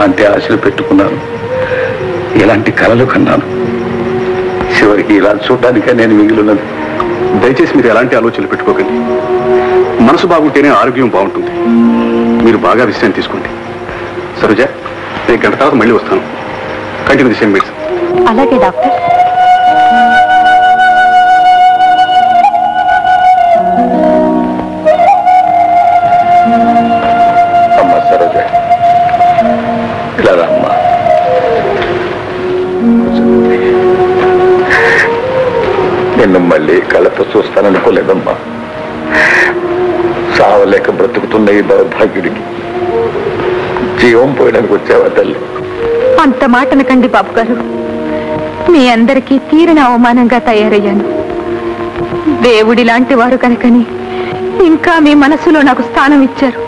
ఎలాంటి ఆశలు పెట్టుకున్నాను, ఎలాంటి కలలు కన్నాను. చివరికి ఇలా చూడడానికే నేను మిగిలినది. దయచేసి మీరు ఎలాంటి ఆలోచనలు పెట్టుకోకండి. మనసు బాగుంటేనే ఆరోగ్యం బాగుంటుంది. మీరు బాగా విశ్రాంతి తీసుకోండి. సరోజ, నేను గంట తర్వాత మళ్ళీ వస్తాను. Continue the same medicine. అలాగే డాక్టర్. అమ్మా సరోజ, ఇలా అమ్మా. నిన్ను మళ్ళీ కళ్ళతో చూస్తాననుకోలేదమ్మా. సావలేక బ్రతుకుతున్న ఈ దౌర్భాగ్యుడికి జీవం పోయడానికి వచ్చావా తల్లి? అంత మాటనకండి బాబు గారు. మీ అందరికీ తీరిన అవమానంగా తయారయ్యాను. దేవుడి లాంటి వారు కనుకని ఇంకా మీ మనసులో నాకు స్థానం ఇచ్చారు.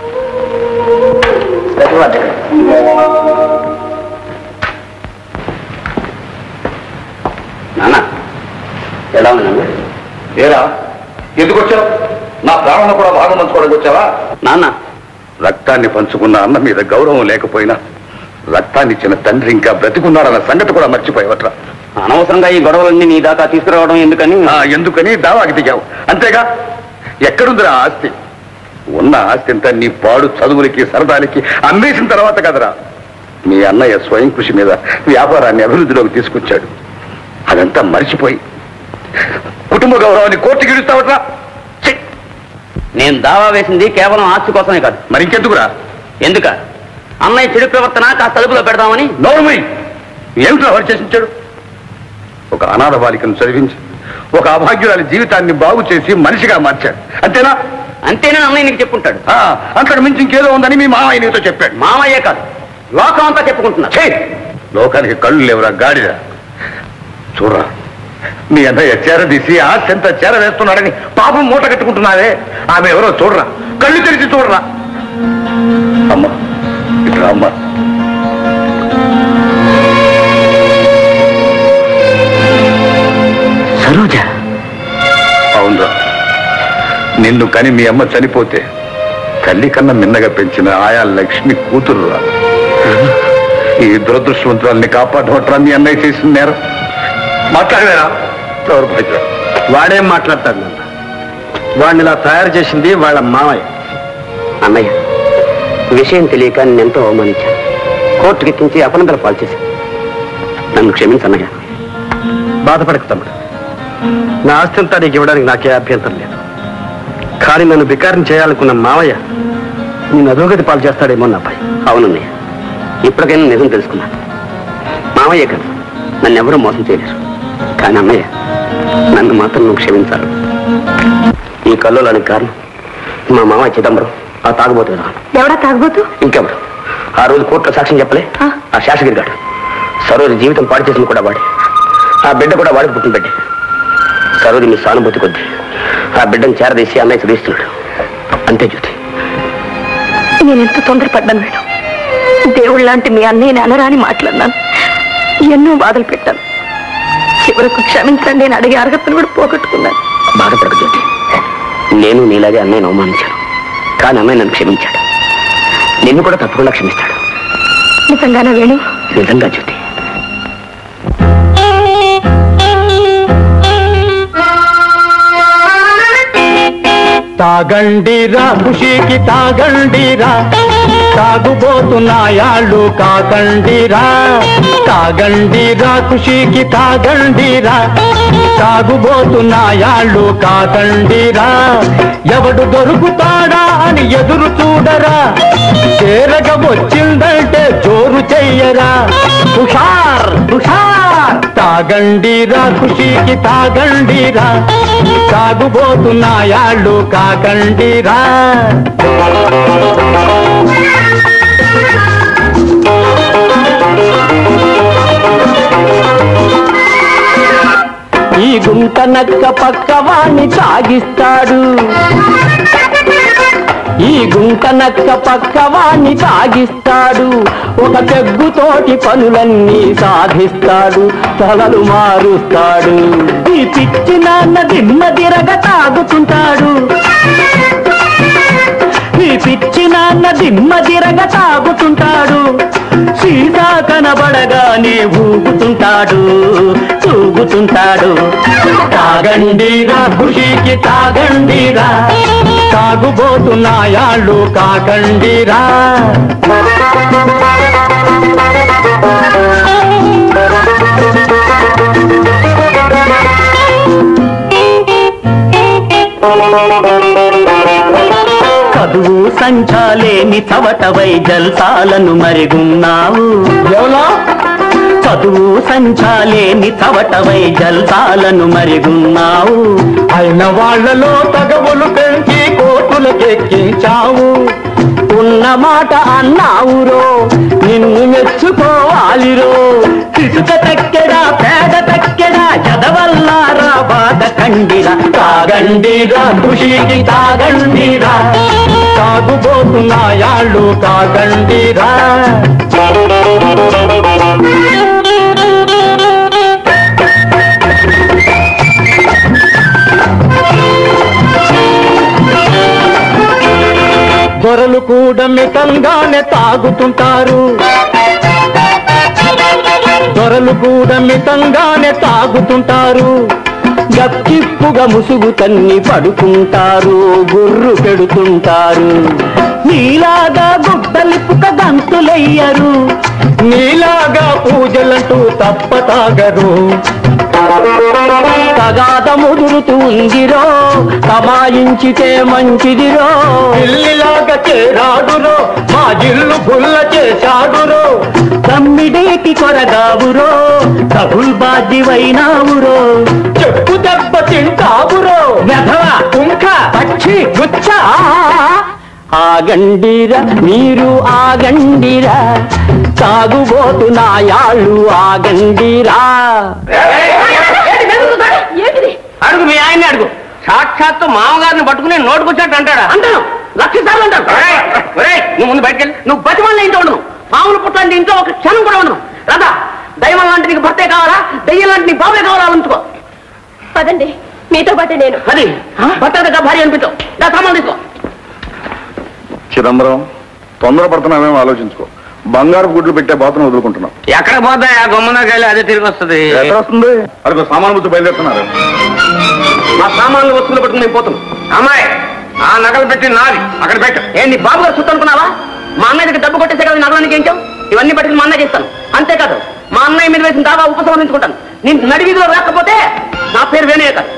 నాన్న ఎలా ఉన్నాను? ఏరా, ఎందుకు వచ్చావు? నా ప్రాణంలో కూడా భాగం పంచుకోవడానికి వచ్చావా? నాన్న, రక్తాన్ని పంచుకున్న అన్న మీద గౌరవం లేకపోయినా రక్తాన్ని ఇచ్చిన తండ్రి ఇంకా బ్రతికున్నాడన్న సంగతి కూడా మర్చిపోయేవట్రా. అనవసరంగా ఈ గొడవలన్నీ నీ దాకా తీసుకురావడం ఎందుకని దావాకి దిగావు అంతేగా. ఎక్కడుందిరా ఆస్తి? ఉన్న ఆస్తి అంతా నీ పాడు చదువులకి సరదాలకి అమ్మేసిన తర్వాత కదరా. మీ అన్నయ్య స్వయం కృషి మీద వ్యాపారాన్ని అభివృద్ధిలోకి తీసుకొచ్చాడు. అదంతా మర్చిపోయి కుటుంబ గౌరవాన్ని కోర్టుకి ఇడుస్తావట్రా. నేను దావా వేసింది కేవలం ఆస్తి కోసమే కాదు. మరి ఇంకెందుకురా? ఎందుక? అన్నయ్య చెడు ప్రవర్తన కాస్త అదుపులో పెడదామని. నోర్మై, ఏమిట్రా వాడు చేసించాడు? ఒక అనాథ బాలికను చదివించి ఒక అభాగ్యురాలి జీవితాన్ని బాగు చేసి మనిషిగా మార్చాడు. అంతేనా? అంతేనా అన్నయ్య నీకు చెప్పుంటాడు. అంతకు మించి ఇంకేదో ఉందని మీ మామయ్య నీతో చెప్పాడు. మామయ్యే కాదు, లోకం అంతా చెప్పుకుంటున్నా. లోకానికి కళ్ళు లేవురా గాడిద. చూడరా, మీ అన్నయ్య చేరదీసి ఆస్తి ఎంత చేరవేస్తున్నాడని పాపం మూట కట్టుకుంటున్నావే. ఆమె ఎవరో చూడరా, కళ్ళు తెరిచి చూడరా. అమ్మా ఇట్లా అమ్మా. సరోజ? అవునరా, నిన్ను కని మీ అమ్మ చనిపోతే తల్లి కన్నా మిన్నగా పెంచిన ఆయా లక్ష్మి కూతురురా. ఈ దురదృష్టవంతురాల్ని కాపాడవట్రా మీ అన్నయ్య చేసిన నేరం. మాట్లాడలేరా? దౌర్భాగ్యం. వాడేం మాట్లాడతాడు నాన్న? వాడిని ఇలా తయారు చేసింది వాళ్ళ మామయ్య. అన్నయ్య, విషయం తెలియక నేనెంతో అవమానించాను. కోర్టుకి ఎక్కించి అపనందల పాలు చేశాను. నన్ను క్షమించన్నయ్య. బాధపడకు తమ్ముడు. నా ఆస్తి అంతా నీకు ఇవ్వడానికి నాకే అభ్యంతరం లేదు. కానీ నన్ను బికారం చేయాలనుకున్న మావయ్య నేను అధోగతి పాలు చేస్తాడేమో నా భయం. అవునన్నయ్య, ఇప్పటికైనా నిజం తెలుసుకున్నాను. మామయ్య కాదు, నన్ను ఎవరూ మోసం చేయలేరు. కానీ అన్నయ్య, నన్ను మాత్రం నువ్వు క్షమించాలి. ఈ కల్లోలానికి కారణం మా మామయ్య చిదంబరం, ఆ తాగుబోతు. ఎవడా తాగుబోతు? ఇంకెవరు? ఆ రోజు కోర్టులో సాక్ష్యం చెప్పలే ఆ శాసగిరి గారు. సరోజ జీవితం పాడు చేసింది కూడా వాడి. ఆ బిడ్డ కూడా వాడికి పుట్టిన బిడ్డే. సరోజ మీ సానుభూతి కొద్దీ ఆ బిడ్డను చేరదీసి అన్నయ్య చదివిస్తున్నాడు. అంతే జ్యోతి. నేనెంత తొందరపడ్డాను మేడం. దేవుళ్ళ లాంటి మీ అన్నయ్యని అనరాని మాట్లాడినాను. ఎన్నో బాధలు పెట్టాను. చివరకు క్షమించండి నేను అడిగే అర్హతను కూడా పోగొట్టుకున్నాను. బాధపడకు జ్యోతి. నేను నీలాగే అన్నయ్యను అవమానించాను. కానీ అన్నయ్య నన్ను క్షమించాడు. నిన్ను కూడా తప్పకుండా క్షమిస్తాడు. నిజంగానే వేణు? నిజంగా జ్యోతి. తాగండిరా ఖుషీకి తాగండిరా, తాగుబోతున్నాయాళ్ళు కాకండిరా. తాగండిరా ఖుషీకి తాగండిరా, తాగుబోతున్నాయాళ్ళు కాకండిరా. ఎవడు దొరుకుతాడా అని ఎదురు చూడరా, చేరగ వచ్చిందంటే జోరు చెయ్యరా. హుషార్ హుషార్. తాగండిరా ఖుషీకి తాగండిరా, తాగుబోతున్నాయాళ్ళు కాకండిరా. ఈ గుంట నక్క పక్కవాణ్ణి తాగిస్తాడు, ఈ గుంట నక్క పక్కవాణ్ణి తాగిస్తాడు. ఒక పెగ్గుతోటి పనులన్నీ సాధిస్తాడు, తలలు మారుస్తాడు. ఈ పిచ్చి నాన్న దిమ్మ తిరగ తాగుతుంటాడు, ఈ పిచ్చి నాన్న దిమ్మ దిరగ తాగుతుంటాడు, సీతా కనబడగానే ఊగుతుంటాడు, తూగుతుంటాడు. తాగండిరా ఖుషీకి తాగండిరా, తాగుబోతున్నాయాళ్ళు కాకండిరా. చదువు సంచాలేని చవటవై జల్సాలను మరిగున్నావు, చదువు సంచాలేని చవటవై జల్సాలను మరిగున్నావు. అయిన వాళ్లలో తగవులు పెంచి కోతులకెక్కించావు, ఉన్న మాట అన్నావురో నిన్ను మెచ్చుకోవాలిరో. ఇసుక తక్కెడా పేద తక్కెడా చదవల్లారా బాధ కండిరా. తాగండిరా ఖుషీకి తాగండిరా, తాగుబోతున్నాయాళ్ళు తాగండిరా. దొరలు కూడా మితంగానే తాగుతుంటారు, దొరలు కూడా మితంగానే తాగుతుంటారు. గప్పిప్పుగా ముసుగు తన్ని పడుకుంటారు, గుర్రు పెడుతుంటారు. నీలాగా గుడ్డలిప్పుక గంతులయ్యరు, నీలాగా పూజలంటూ తప్ప తాగరు. తగాద ముదురుతుందిరో తమాయించితే మంచిదిరో. ఇల్లిలాగా చేరాడురో మా జిల్లు గుల్ల చేశాడురో. తమ్మిడేకి కొరగావురో కబుల్ బాధ్యవైనావురో. చెప్పు దెబ్బ తింటావురో వెధవ కుంక పక్షి గుచ్చ. ఆగండిరా మీరు ఆగండిరా, తాగుబోతున్నాయాళ్ళు ఆగండిరా. అడుగు మీ ఆయన్ని అడుగు, సాక్షాత్తు మామగారిని పట్టుకుని నోటుకొచ్చాడు అంటాడా? అంటాను, లక్ష సార్లు అంటాడు. నువ్వు ముందు బయటకెళ్ళి, నువ్వు బతిమల్ల ఇంట్లో ఉండను, మామూలు పుట్లాంటి ఇంట్లో ఒక క్షణం కూడా ఉండను. రాదా దైవం లాంటి నీకు భర్తే కావాలా, దెయ్యం లాంటి నీ బాబే కావాలా ఉంచుకో. పదండి మీతో పాటే నేను. అది భర్త భార్య అనిపించావు, నా సామాన్ తీసుకో. చిదంబరం, తొందరపడుతున్నావేమో ఆలోచించుకో. బంగారు గుడ్లు పెట్టే బాతును వదులుకుంటున్నావు. ఎక్కడ పోతా ఆ గొమ్మనకెళ్ళి అదే తిరిగి వస్తుంది. ఎక్కడ వస్తుంది? అక్కడ సామాను బుద్ధి బయలుదేరుతున్నారు. మా సామాన్లు వస్తువులు పెట్టుకుని నేను పోతాను. అమ్మాయి ఆ నగలు పెట్టి నాది అక్కడ పెట్టు. ఏంటి బాబు గారు చుట్టూ అనుకున్నావా? మా అన్నయ్యకి డబ్బు కొట్టేసే కదా నగలానికి ఏంచావు. ఇవన్నీ పట్టుకుని మా అన్నయ్య చేస్తాను. అంతేకాదు మా అన్నయ్య మీద వేసిన దావా ఉపసంహరించుకుంటాను. నేను నడివీధిలో రాకపోతే నా పేరు వేణే కాదు.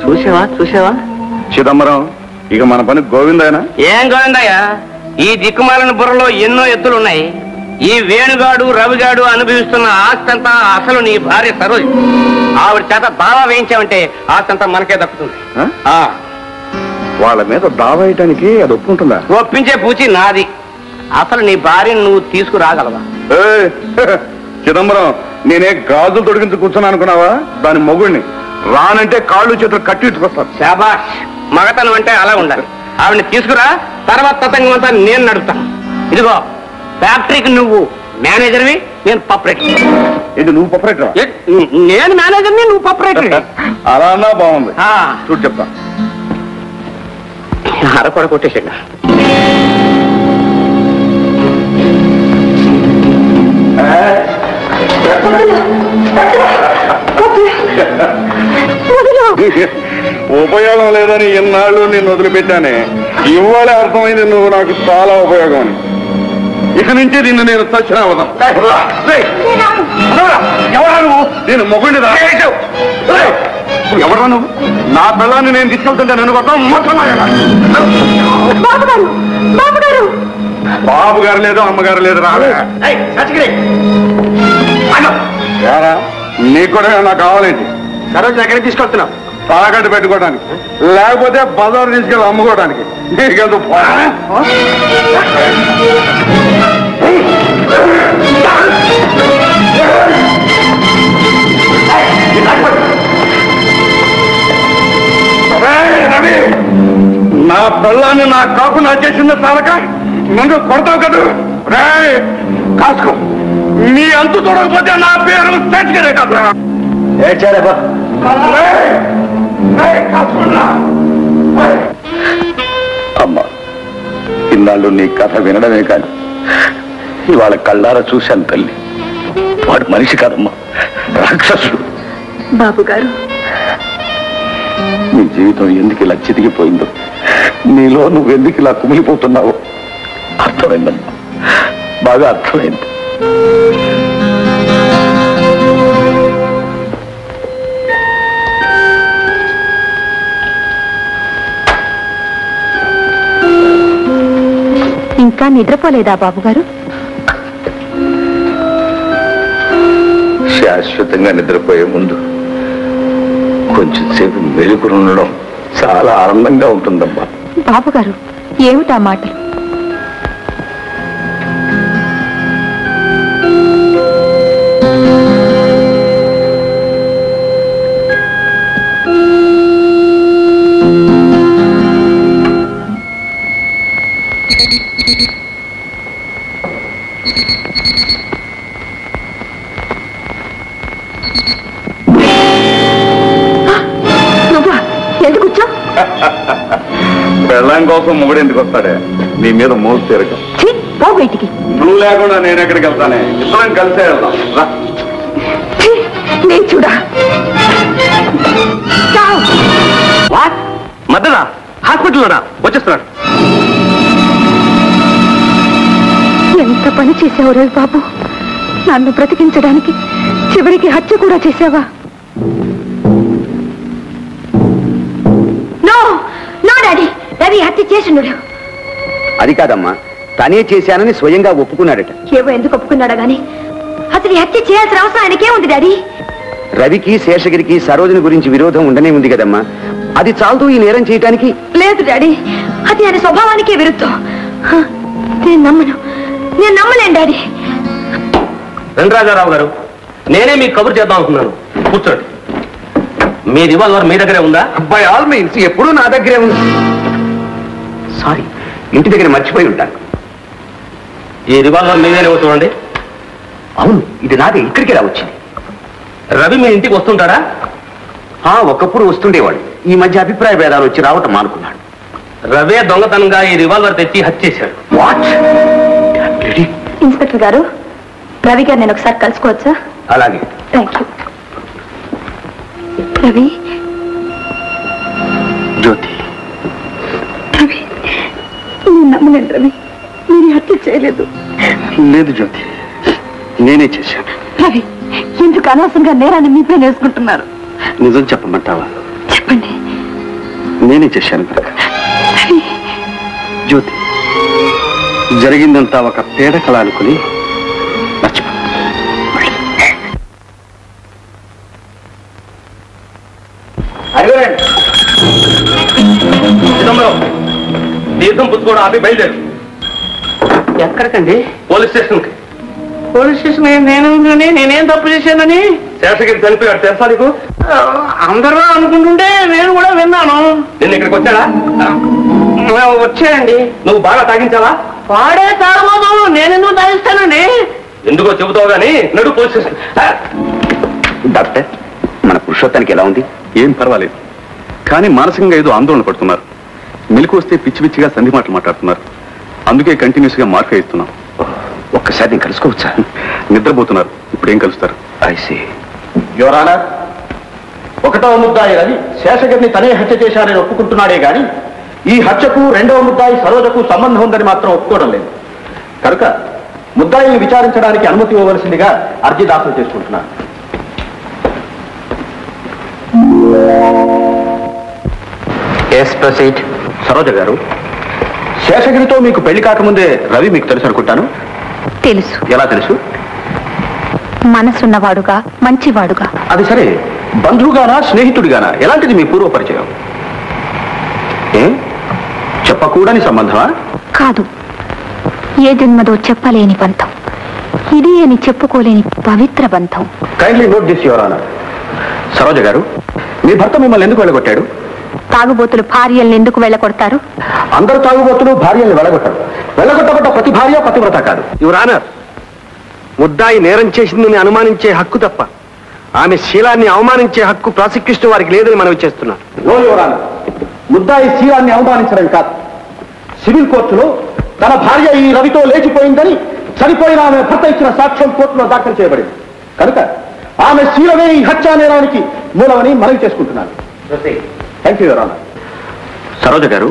చూసావా చూసావా చిదంబరం, ఇక మన పని గోవిందాయనా? ఏం గోవిందయ్య, ఈ దిక్కుమాలిన బుర్రలో ఎన్నో ఎత్తులున్నాయి. ఈ వేణుగాడు రవిగాడు అనుభవిస్తున్న ఆస్తంతా అసలు నీ భార్య సరోజ. ఆవిడ చేత దావా వేయించావంటే ఆస్తంతా మనకే దక్కుతుంది. వాళ్ళ మీద దావా వేయటానికి అది ఒప్పుకుంటుందా? ఒప్పించే పూచి నాది. అసలు నీ భార్యను నువ్వు తీసుకురాగలవా? చిదంబరం, నేనే గాజులు తొడిగించి కూర్చున్నా అనుకున్నావా? దాని మొగుడిని రానంటే కాళ్ళు చేతులు కట్టించుకొస్తాను. శాబాష్, మగతనం అంటే అలా ఉండాలి. ఆవిడని తీసుకురా, తర్వాత తతంగం అంతా నేను నడుపుతాను. ఇదిగో ఫ్యాక్టరీకి నువ్వు మేనేజర్వి, నేను పపరేటర్. ఇది నువ్వు పపరేటర్? నేను మేనేజర్ని, నువ్వు పపరేటర్. అలా అన్నా బాగుంది. చూడు చెప్తా. అరకొడ కొట్టేసాడు. ఉపయోగం లేదని ఇన్నాళ్ళు నిన్ను వదిలిపెట్టానే, ఇవాళ అర్థమైంది నువ్వు నాకు చాలా ఉపయోగం అని. ఇక నుంచి నిన్ను నేను చచ్చిన అవదాం. ఎవరా నువ్వు? నేను మొగుండి ఎవరా నువ్వు? నా పిల్లాన్ని నేను తీసుకెళ్తుంటే నన్ను కొట్టడం బాబు గారు లేదు అమ్మగారు లేదు. రారా నీకు కూడా నాకు కావాలేంటి? సరోజ ఎక్కడికి తీసుకొస్తున్నావు? తాకట్టు పెట్టుకోవడానికి, లేకపోతే బజారు తీసుకెళ్ళి అమ్ముకోవడానికి. నీకెందుకు? నా పిల్లాన్ని నా కాకుండా చేసింది చాలక ముందు కొడతావు కదా. రే కాసుకో, నీ అంతు చూడకపోతే నా పేరు తెచ్చుకునే కదా. ఏడ్చారా? కాసుకున్నా అమ్మా, ఇన్నాళ్ళు నీ కథ వినడమే కాదు ఇవాళ కళ్ళారా చూశాను తల్లి. వాడు మనిషి కాదమ్మా, రాక్షసుడు. బాబు గారు, నీ జీవితం ఎందుకు ఇలా చితికిపోయిందో, నీలో నువ్వెందుకు ఇలా కుమిలిపోతున్నావో అర్థమైందమ్మా, బాగా అర్థమైంది. ఇంకా నిద్రపోలేదా బాబుగారు? శాశ్వతంగా నిద్రపోయే ముందు కొంచెం సేపు మెలుకుని ఉండడం చాలా ఆనందంగా ఉంటుందమ్మా. బాబుగారు, ఏమిటా మాటలు? పెళ్ళం కోసం మొగుడు ఎందుకు వస్తాడే? నీ మీద మోసు తిరగం. బయటికి నువ్వు లేకుండా నేను ఎక్కడికి వెళ్తానే? ఇద్దరం కలిసే వెళ్దాం. చూడా మద్దరా హాస్పిటల్లోనా? వచ్చేస్తున్నాడు. ఎంత పని చేసావు రే బాబు, నన్ను బ్రతికించడానికి చివరికి హత్య కూడా చేసావా? నో నో డాడీ, రవి హత్య చేసినాడు. అది కాదమ్మా, తనే చేశానని స్వయంగా ఒప్పుకున్నాడట. ఏవో ఎందుకు ఒప్పుకున్నాడా గాని అసలు హత్య చేయాల్సిన అవసరం ఆయనకే ఉంది డాడీ. రవికి శేషగిరికి సరోజని గురించి విరోధం ఉండనే ఉంది కదమ్మా, అది చాలదు ఈ నేరం చేయటానికి. లేదు డాడీ, అది ఆయన స్వభావానికే విరుద్ధం. నేను నమ్మలేను డాడీ. రంగరాజారావు గారు, నేనే మీకు కబురు చేద్దాం అనుకున్నాను. కూర్చోండి. మీ రివాల్వర్ మీ దగ్గరే ఉందా? బై ఆల్ మీన్స్ ఎప్పుడూ నా దగ్గరే ఉంది. సారీ, ఇంటి దగ్గర మర్చిపోయి ఉంటాను. ఈ రివాల్వర్ మీదేనే చూడండి. అవును, ఇది నాదే. ఇక్కడికి ఎలా వచ్చింది? రవి మీ ఇంటికి వస్తుంటాడా? ఒకప్పుడు వస్తుండేవాడు. ఈ మధ్య అభిప్రాయ భేదాలు వచ్చి రావటం మానుకున్నాడు. రవే దొంగతనంగా ఈ రివాల్వర్ తెచ్చి హత్య చేశాడు. వాట్? ఇన్స్పెక్టర్ గారు, రవి గారు నేను ఒకసారి కలుసుకోవచ్చా? అలాగే. Thank you. రవి, జ్యోతి, రవి నేను నమ్మలేను. రవి, మీరు హత్య చేయలేదు. లేదు జ్యోతి, నేనే చేశాను. రవి, ఎందుకు అనవసరంగా నేరాన్ని మీపై నేర్చుకుంటున్నారు? నిజం చెప్పమంటావా? చెప్పండి. నేనే చేశాను కనుక. రవి, జ్యోతి, జరిగిందంతా ఒక పీడకల అనుకుని మర్చిపో. తీర్థం పుచ్చుకోవడం ఆపి బయలుదేరు. ఎక్కడికండి? పోలీస్ స్టేషన్ కి. పోలీస్ స్టేషన్ నేనేం తప్పు చేశానని? శేషగిరి చనిపోయాడు తెలుసా నీకు? అందరూ అనుకుంటుంటే నేను కూడా విన్నాను. నిన్న ఇక్కడికి వచ్చాడా? వచ్చాయండి. నువ్వు బాగా తాగించావా? వాడే తాగబోదు, నేనెందుకు తాగిస్తానండి? ఎందుకో చెబుతావు గానీ నడు పోలీస్ స్టేషన్. డాక్టర్, మన పురుషోత్తానికి ఎలా ఉంది? ఏం పర్వాలేదు, కానీ మానసికంగా ఏదో ఆందోళన పడుతున్నారు. మెలకు వస్తే పిచ్చి పిచ్చిగా సంధి మాటలు మాట్లాడుతున్నారు. అందుకే కంటిన్యూస్ గా మార్క్ ఇస్తున్నాం. ఒక్కసారి నేను కలుసుకోవచ్చా? నిద్రపోతున్నారు, ఇప్పుడు ఏం కలుస్తారు? ఐసీ. యువరానా, ఒకటవ ముద్దాయి రవి శేషగిరిని తనే హత్య చేశారని ఒప్పుకుంటున్నాడే గాని ఈ హత్యకు రెండవ ముద్దాయి సరోజకు సంబంధం ఉందని మాత్రం ఒప్పుకోవడం లేదు. కనుక ముద్దాయిని విచారించడానికి అనుమతి ఇవ్వవలసిందిగా అర్జీ దాఖలు చేసుకుంటున్నాను. సరోజ గారు, శేషగిరితో మీకు పెళ్లి కాకముందే రవి మీకు తెలుసు అనుకుంటాను. తెలుసు. ఎలా తెలుసు? మనసున్నవాడుగా, మంచివాడుగా. అది సరే, బంధువుగానా స్నేహితుడిగానా? ఎలాంటిది మీ పూర్వ పరిచయం? చెప్పకూడని సంబంధమా? కాదు, ఏ జన్మదో చెప్పలేని బంధం. ఇది అని చెప్పుకోలేని పవిత్ర బంధం. Kindly note this your honour. Saroja గారు, మీ భర్త మిమ్మల్ని ఎందుకు వెళ్ళగొట్టాడు? తాగుబోతులు భార్యల్ని ఎందుకు వెళ్ళగొడతారు? అందరూ తాగుబోతులు భార్యల్ని వెళ్ళగొట్టారు. వెళ్ళగొట్టబడ్డ ప్రతి భార్య పతివ్రత కాదు. యువర్ ఆనర్, ముద్దాయి నేరం చేసిందని అనుమానించే హక్కు తప్ప ఆమె శీలాన్ని అవమానించే హక్కు ప్రాసిక్యూషన్ వారికి లేదని మనం చేస్తున్నాం. నో యువర్ ఆనర్, ముద్దాయి శీలాన్ని అవమానించడం కాదు. సివిల్ కోర్టులో తన భార్య ఈ రవితో లేచిపోయిందని చనిపోయిన ఆమె భర్త ఇచ్చిన సాక్ష్యం కోర్టులో దాఖలు చేయబడింది కనుక ఆమె శీలమే ఈ హత్యా నేరానికి మూలమని మనవి చేసుకుంటున్నాను. Thank you your honour. Saroja గారు,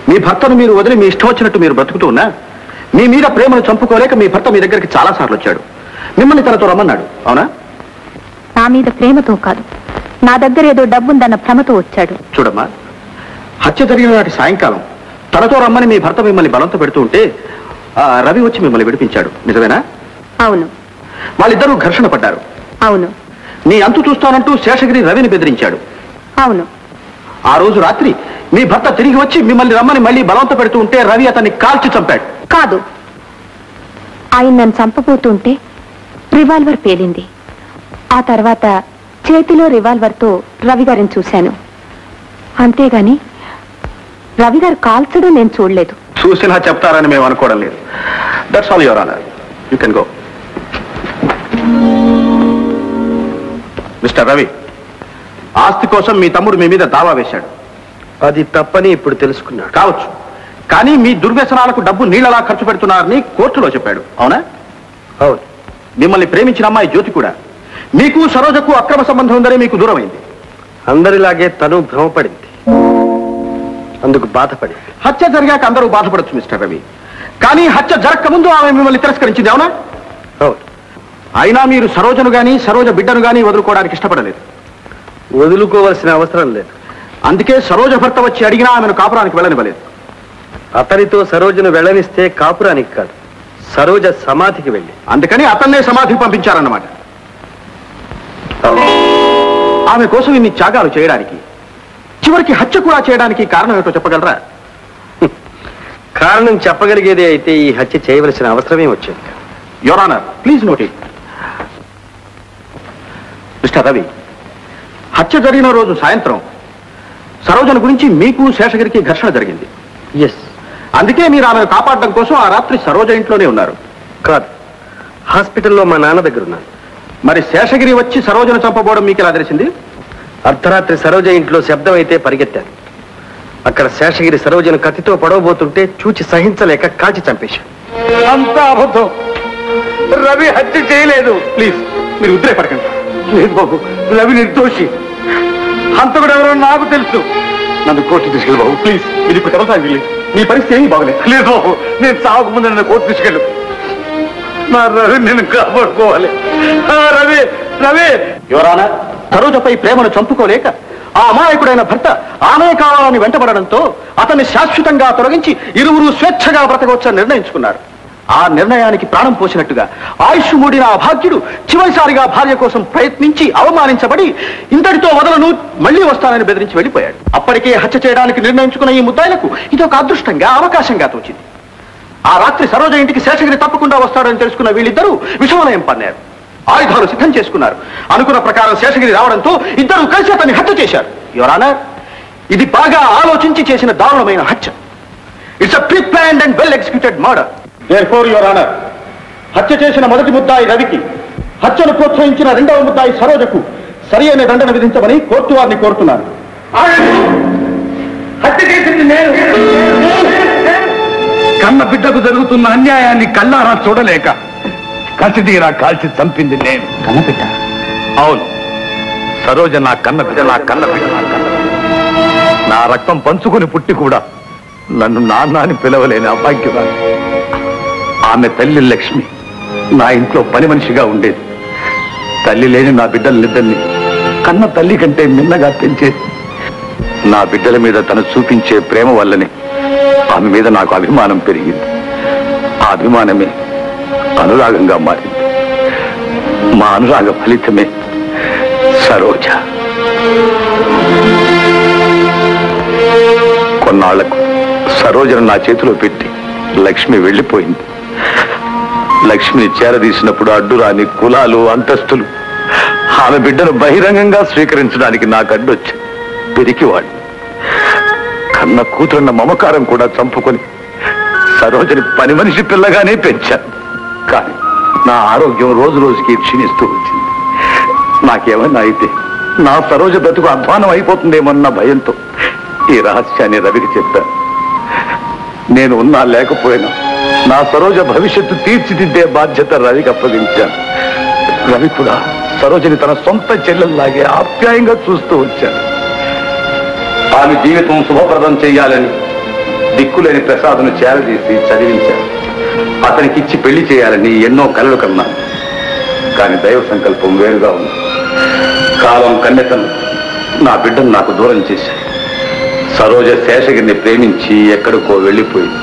మీ భర్తను మీరు వదిలి మీ ఇష్టం వచ్చినట్టు మీరు బ్రతుకుతూ ఉన్నా మీ మీద ప్రేమను చంపుకోలేక మీ భర్త మీ దగ్గరికి చాలా సార్లు వచ్చాడు. మిమ్మల్ని తనతో రమ్మన్నాడు, అవునా? నా మీద ప్రేమతో కాదు, నా దగ్గర ఏదో డబ్బుందన్న భ్రమతో వచ్చాడు. చూడమ్మా, హత్య జరిగిన నాటి సాయంకాలం తనతో రమ్మని మీ భర్త మిమ్మల్ని బలంతో పెడుతూ ఉంటే రవి వచ్చి మిమ్మల్ని విడిపించాడు, నిజమేనా? అవును. వాళ్ళిద్దరూ ఘర్షణ పడ్డారు. అవును. నీ అంతు చూస్తానంటూ శేషగిరి రవిని బెదిరించాడు. అవును. ఆ రోజు రాత్రి మీ భర్త తిరిగి వచ్చి మిమ్మల్ని రమ్మని మళ్ళీ బలవంత పెడుతూ ఉంటే రవి అతన్ని కాల్చి చంపాడు. కాదు, ఆయన నన్ను చంపబోతుంటే రివాల్వర్ పేలింది. ఆ తర్వాత చేతిలో రివాల్వర్తో రవి గారిని చూశాను. అంతేగాని రవి గారు కాల్చడం నేను చూడలేదు. చూసినా చెప్తారని మేము అనుకోవడం లేదు. That's all your honour. You can go. Mister Ravi, ఆస్తి కోసం మీ తమ్ముడు మీ మీద దావా వేశాడు. అది తప్పని ఇప్పుడు తెలుసుకున్నాడు. కావచ్చు, కానీ మీ దుర్వ్యసనాలకు డబ్బు నీళ్లలా ఖర్చు పెడుతున్నారని కోర్టులో చెప్పాడు, అవునా? అవును. మిమ్మల్ని ప్రేమించిన అమ్మాయి జ్యోతి కూడా మీకు సరోజకు అక్రమ సంబంధం ఉందని మీకు దూరమైంది. అందరిలాగే తను భ్రమపడింది, అందుకు బాధపడింది. హత్య జరిగాక అందరూ బాధపడచ్చు మిస్టర్ రవి, కానీ హత్య జరగక ముందు ఆమె మిమ్మల్ని తిరస్కరించింది, అవునా? అవును. అయినా మీరు సరోజను గాని సరోజ బిడ్డను గాని వదులుకోవడానికి ఇష్టపడలేదు. వదులుకోవలసిన అవసరం లేదు. అందుకే సరోజ భర్త వచ్చి అడిగినా ఆమెను కాపురానికి వెళ్ళనివ్వలేదు. అతనితో సరోజను వెళ్ళనిస్తే కాపురానికి కాదు, సరోజ సమాధికి వెళ్ళి. అందుకని అతన్నే సమాధికి పంపించారన్నమాట. ఆమె కోసం ఇన్ని త్యాగాలు చేయడానికి, చివరికి హత్య కూడా చేయడానికి కారణం ఏమిటో చెప్పగలరా? కారణం చెప్పగలిగేదే అయితే ఈ హత్య చేయవలసిన అవసరమే వచ్చింది. Your honour, please note it. Mister Ravi, హత్య జరిగిన రోజు సాయంత్రం సరోజన గురించి మీకు శేషగిరికి ఘర్షణ జరిగింది. ఎస్. అందుకే మీరు ఆమెను కాపాడడం కోసం ఆ రాత్రి సరోజ ఇంట్లోనే ఉన్నారు. కాదు, హాస్పిటల్లో మా నాన్న దగ్గర ఉన్నాను. మరి శేషగిరి వచ్చి సరోజను చంపబోవడం మీకు ఎలా తెలిసింది? అర్ధరాత్రి సరోజ ఇంట్లో శబ్దం అయితే పరిగెత్తాను. అక్కడ శేషగిరి సరోజను కత్తితో పడవబోతుంటే చూచి సహించలేక కాల్చి చంపేశాను. అంతా అబద్ధం. రవి హత్య చేయలేదు. ప్లీజ్ మీరు ఉద్రేపడకండి. లేదు బాబు, రవి నిర్దోషి. హంతకుడు ఎవరో నాకు తెలుసు. నన్ను కోర్టు తీసుకెళ్ళి బాబు, ప్లీజ్. ఇది ఇప్పుడు కొనసాగి మీ పరిస్థితి ఏమీ బాగలేదు. లేదు బాబు, నేను సాగు ముందు నన్ను కోర్టు తీసుకెళ్ళు. నా రవి నేను కాపాడుకోవాలి. రవి రవి ఎవరానా సరోజపై ప్రేమను చంపుకోలేక ఆ అమాయకుడైన భర్త ఆమె కావాలని వెంటబడడంతో అతన్ని శాశ్వతంగా తొలగించి ఇరువురు స్వేచ్ఛగా బ్రతకవచ్చని నిర్ణయించుకున్నారు. ఆ నిర్ణయానికి ప్రాణం పోసినట్టుగా ఆయుష్ మూడిన ఆ భాగ్యుడు చివరిసారిగా భార్య కోసం ప్రయత్నించి అవమానించబడి ఇంతటితో వదలను, మళ్లీ వస్తానని బెదిరించి వెళ్ళిపోయాడు. అప్పటికే హత్య చేయడానికి నిర్ణయించుకున్న ఈ ముద్దాయిలకు ఇది ఒక అదృష్టంగా అవకాశంగా తోచింది. ఆ రాత్రి సరోజ ఇంటికి శేషగిరి తప్పకుండా వస్తాడని తెలుసుకున్న వీళ్ళిద్దరూ విషవలయం పన్నారు. ఆయుధాలు సిద్ధం చేసుకున్నారు. అనుకున్న ప్రకారం శేషగిరి రావడంతో ఇద్దరు కలిసి అతన్ని హత్య చేశారు. యువర్ ఆనర్, ఇది బాగా ఆలోచించి చేసిన దారుణమైన హత్య. It's a pre planned and well executed murder. Therefore your honour, హత్య చేసిన మొదటి ముద్దాయి రవికి, హత్యను ప్రోత్సహించిన రెండవ ముద్దాయి సరోజకు సరి అయిన దండన విధించమని కోర్టు వారిని కోరుతున్నాను. హత్య చేసింది నేను. కన్న బిడ్డకు జరుగుతున్న అన్యాయాన్ని కళ్ళారా చూడలేక కసిదీరా కాల్చి చంపింది నేను. కన్నబిడ్డ? అవును, సరోజ నా కన్నబిడ్డ. నా రక్తం పంచుకుని పుట్టి కూడా నన్ను నాన్న అని పిలవలేని అభాగ్యురాలు. ఆమె తల్లి లక్ష్మి నా ఇంట్లో పని మనిషిగా ఉండేది. తల్లి లేని నా బిడ్డలనిద్దరిని కన్న తల్లి కంటే మిన్నగా పెంచేది. నా బిడ్డల మీద తను చూపించే ప్రేమ వల్లనే ఆమె మీద నాకు అభిమానం పెరిగింది. ఆ అభిమానమే అనురాగంగా మారింది. మా అనురాగ ఫలితమే సరోజ. కొన్నాళ్లకు సరోజను నా చేతిలో పెట్టి లక్ష్మి వెళ్ళిపోయింది. లక్ష్మిని చేరదీసినప్పుడు అడ్డురాని కులాలు, అంతస్తులు ఆమె బిడ్డను బహిరంగంగా స్వీకరించడానికి నాకు అడ్డొచ్చి పెరికివాడు. కన్న కూతురున్న మమకారం కూడా చంపుకొని సరోజని పని మనిషి పిల్లగానే పెంచాను. కానీ నా ఆరోగ్యం రోజు రోజుకి క్షీణిస్తూ వచ్చింది. నాకేమన్నా అయితే నా సరోజ బ్రతుకు అధ్వానం అయిపోతుందేమన్న భయంతో ఈ రహస్యాన్ని రవికి చెప్పాను. నేను ఉన్నా లేకపోయినా నా సరోజ భవిష్యత్తు తీర్చిదిద్దే బాధ్యత రవికి అప్పగించాను. రవి కూడా సరోజని తన సొంత చెల్లెల్లాగే ఆప్యాయంగా చూస్తూ వచ్చాడు. ఆమె జీవితం శుభప్రదం చేయాలని దిక్కులేని ప్రసాద్ను చేరదీసి చదివించాను. అతనికిచ్చి పెళ్లి చేయాలని ఎన్నో కలలు కన్నాను. కానీ దైవ సంకల్పం వేరుగా ఉంది. కాలం కన్నెతను నా బిడ్డను నాకు దూరం చేశాయి. సరోజ శేషగిరిని ప్రేమించి ఎక్కడికో వెళ్ళిపోయింది.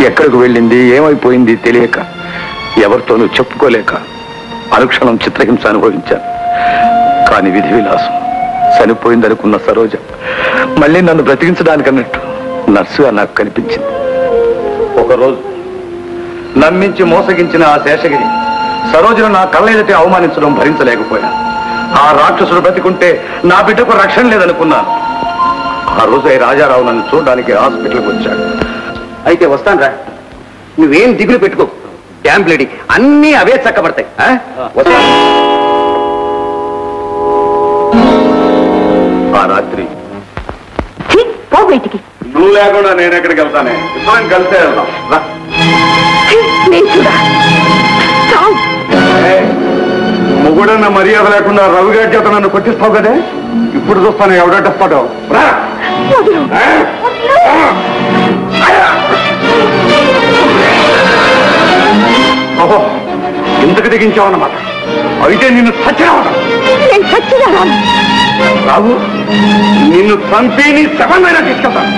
ఎక్కడికి వెళ్ళింది, ఏమైపోయింది తెలియక, ఎవరితోనూ చెప్పుకోలేక అనుక్షణం చిత్రహింస అనుభవించాను. కానీ విధి విలాసం చనిపోయిందనుకున్న సరోజ మళ్ళీ నన్ను బ్రతికించడానికన్నట్టు నర్సుగా నాకు కనిపించింది. ఒకరోజు నమ్మించి మోసగించిన ఆ శేషగిరి సరోజను నా కళ్ళెదటి అవమానించడం భరించలేకపోయాను. ఆ రాక్షసుడు బ్రతికుంటే నా బిడ్డకు రక్షణ లేదనుకున్నాను. ఆ రోజు రాజారావు నన్ను చూడడానికి హాస్పిటల్కి వచ్చాడు. అయితే వస్తాను రా, నువ్వేం దిగులు పెట్టుకో. క్యాంప్ లేడీ అన్నీ అవే చక్కబడతాయి. వస్తాను. ఆ రాత్రి పో బయటికి. నువ్వు లేకుండా నేను ఎక్కడికి వెళ్తానే? ఇద్దరం కలిసే వెళ్దాం. మొగుడన్న మర్యాద లేకుండా రవిగారి చేత నన్ను కొట్టిస్తావు కదే. ఇప్పుడు చూస్తాను ఎవడటస్తాడో. ఓహో, ఇంతకు దిగించావన్నమాట. అయితే నిన్ను చచ్చిరావడం. రావు, నిన్ను చంపి నీ శవమైనా తీసుకెళ్తాను.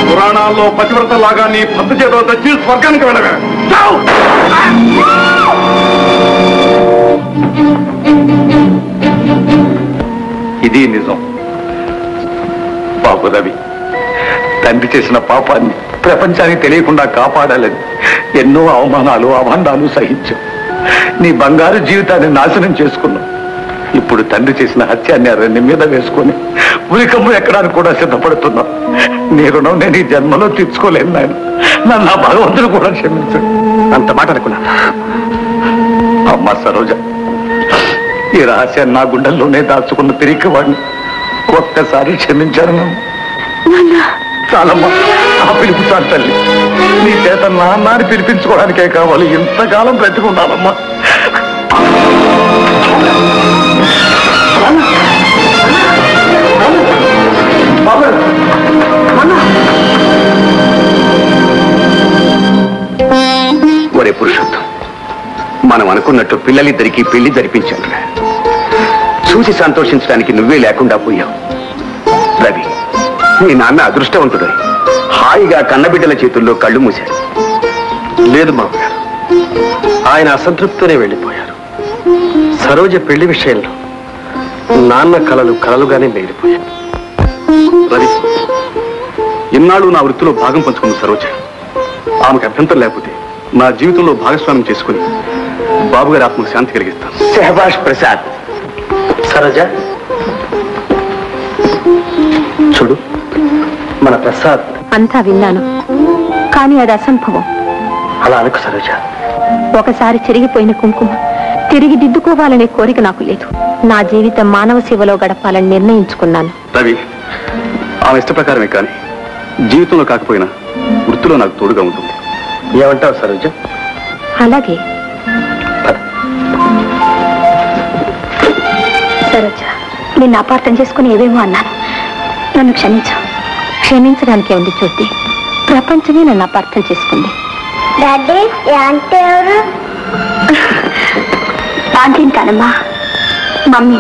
పురాణాల్లో పతివ్రతలాగా నీ భర్త చేతో తెచ్చి స్వర్గానికి వెళ్ళగా. ఇది నిజం. బాబు రవి, తండ్రి చేసిన పాపాన్ని ప్రపంచానికి తెలియకుండా కాపాడాలని ఎన్నో అవమానాలు అభండాలు సహించావు. నీ బంగారు జీవితాన్ని నాశనం చేసుకున్నావు. ఇప్పుడు తండ్రి చేసిన హత్యాన్ని మీద వేసుకొని ఉరికమ్ము ఎక్కడానికి కూడా సిద్ధపడుతున్నావు. నీ రుణం నేను ఈ జన్మలో తీర్చుకోలేను నాయన. నన్ను ఆ భగవంతుడు కూడా క్షమించు. అంత మాట అనుకున్నా. అమ్మ సరోజ, ఈ రహస్యాన్ని నా గుండెల్లోనే దాచుకున్న తిరిగి వాడిని ఒక్కసారి క్షమించాను. చాలమ్మా, ఆ పిలుపు చాలు తల్లి. నీ చేత నాన్నని పిలిపించుకోవడానికే కావాలి. ఇంతకాలం బ్రతికున్నానమ్మా. ఒరే పురుషోత్తం, మనం అనుకున్నట్టు పిల్లలిద్దరికీ పెళ్లి జరిపించాను. చూసి సంతోషించడానికి నువ్వే లేకుండా పోయావు. రవి, మీ నాన్న అదృష్టవంతుడే. హాయిగా కన్నబిడ్డల చేతుల్లో కళ్ళు మూశాడు. లేదు మామగారు, ఆయన అసంతృప్తితోనే వెళ్ళిపోయారు. సరోజ పెళ్లి విషయంలో నాన్న కలలుగానే మిగిలిపోయాయి. రవి, ఇన్నాళ్ళు నా వృత్తిలో భాగం పంచుకున్న సరోజ ఆమెకు అభ్యంతరం లేకపోతే నా జీవితంలో భాగస్వామ్యం చేసుకుని బాబుగారి ఆత్మకు శాంతి కలిగిస్తాను. శభాష్ ప్రసాద్. సరోజ, చూడు, మన ప్రసాద్. అంతా విన్నాను, కానీ అది అసంభవం. అలా అనుకు సరోజ. ఒకసారి చెరిగిపోయిన కుంకుమ తిరిగి దిద్దుకోవాలనే కోరిక నాకు లేదు. నా జీవితం మానవ సేవలో గడపాలని నిర్ణయించుకున్నాను. రవి, ఆమె ఇష్ట ప్రకారమే కానీ జీవితంలో కాకపోయినా వృత్తిలో నాకు తోడుగా ఉంటుంది. ఏమంటావు సరోజ? అలాగే. సరోజ, నిన్ను అపార్థం చేసుకుని ఏవేమో అన్నాను. నన్ను క్షమించు. క్షమించడానికే ఉంది చూద్ది. ప్రపంచమే నన్ను అపార్థం చేసుకుంది. డాడీ, ఆంటీ ఎవరు? ఆంటీని కానమ్మా, మమ్మీ.